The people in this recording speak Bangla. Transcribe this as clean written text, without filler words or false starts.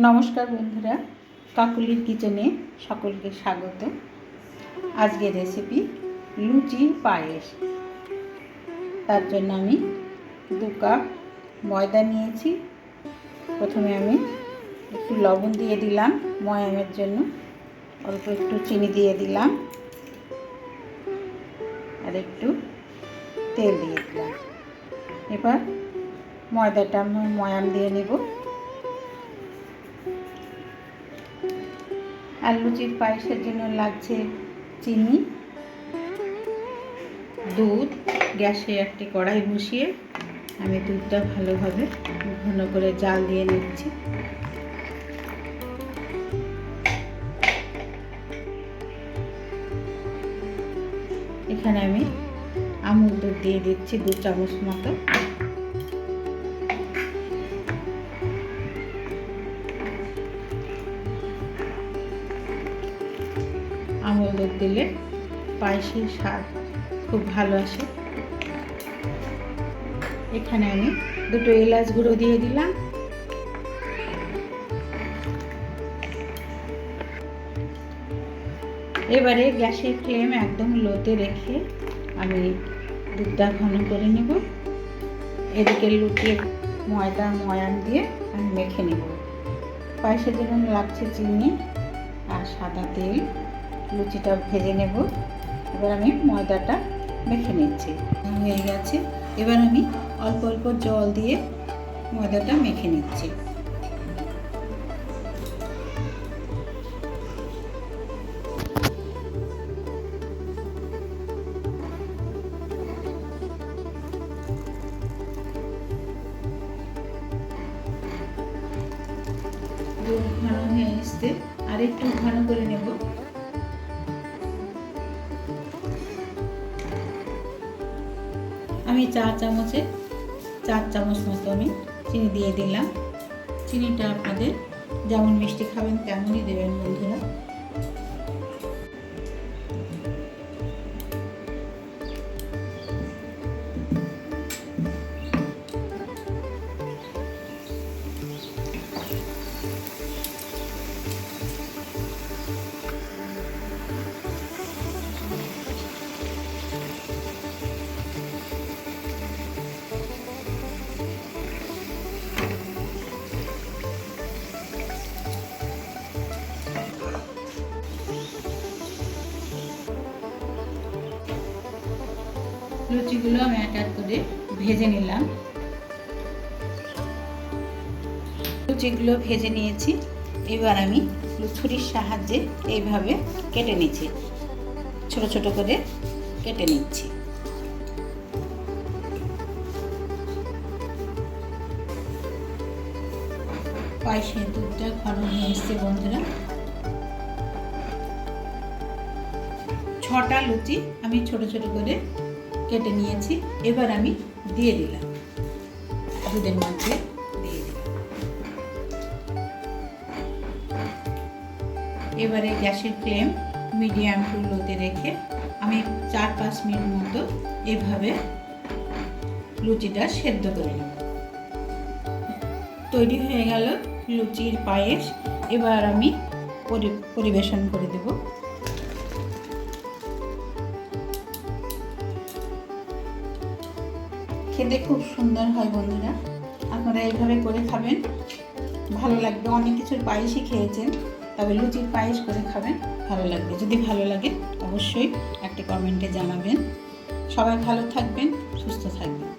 নমস্কার বন্ধুরা, কাকুলির কিচেনে সকলকে স্বাগত। আজকের রেসিপি লুচি পায়েস। তার জন্য আমি 2 কাপ ময়দা নিয়েছি। প্রথমে আমি একটু লবণ দিয়ে দিলাম ময়ামের জন্য, অল্প একটু চিনি দিয়ে দিলাম আর একটু তেল দিয়ে দিলাম। এবার ময়দাটা আমি ময়াম দিয়ে নেব। আর লুচির পায়েসের জন্য লাগছে চিনি, দুধ। গ্যাসে একটি কড়াই বসিয়ে আমি দুধটা ভালোভাবে ঘন করে জাল দিয়ে নিচ্ছি। এখানে আমি আমুল দুধ দিয়ে দিচ্ছি 2 চামচ মতো। আমুল দুধ দিলে পায়েসের স্বাদ খুব ভালো আসে। এখানে আমি 2 এলাচ গুঁড়ো দিয়ে দিলাম। এবারে গ্যাসের ফ্লেম একদম লোতে রেখে আমি দুধটা ঘন করে নেব। এদিকে লুচির ময়দা ময়াম দিয়ে আমি মেখে নেব। পায়েসের জন্য লাগছে চিনি আর সাদা তেল। লুচিটা ভেজে নেব। এবার আমি ময়দাটা মেখে নিচ্ছি। হয়ে গেছে। এবার আমি অল্প অল্প জল দিয়ে ময়দাটা মেখে নিচ্ছি। ঘন হয়ে আসছে, আর একটু ঘন করে নেব। আমি 4 চামচ মতো আমি চিনি দিয়ে দিলাম। চিনিটা আপনাদের যেমন মিষ্টি খাবেন তেমনই দেবেন বন্ধুরা। লুচিগুলো আমি এক করে ভেজে নিলাম। লুচিগুলো ভেজে নিয়েছি। এবার আমি ছুরির সাহায্যে এইভাবে কেটে নিচ্ছি, ছোট ছোট করে কেটে নিচ্ছি। পায়েসের দুধটা ঘন হয়ে এসছে বন্ধুরা। 6টা লুচি আমি ছোট ছোট করে কেটে নিয়েছি। এবার আমি দিয়ে দিলাম, দুধের মধ্যে দিয়ে দিলাম। এবারে গ্যাসের ফ্লেম মিডিয়াম টু লোতে রেখে আমি 4-5 মিনিট মতো এভাবে লুচিটা সেদ্ধ করে নেব। তৈরি হয়ে গেল লুচির পায়েস। এবার আমি পরিবেশন করে দেব। খেতে খুব সুন্দর হয় বন্ধুরা, আপনারা এইভাবে করে খাবেন, ভালো লাগবে। অনেক কিছুর পায়েসই খেয়েছেন, তবে লুচির পায়েস করে খাবেন, ভালো লাগবে। যদি ভালো লাগে অবশ্যই একটা কমেন্টে জানাবেন। সবাই ভালো থাকবেন, সুস্থ থাকবেন।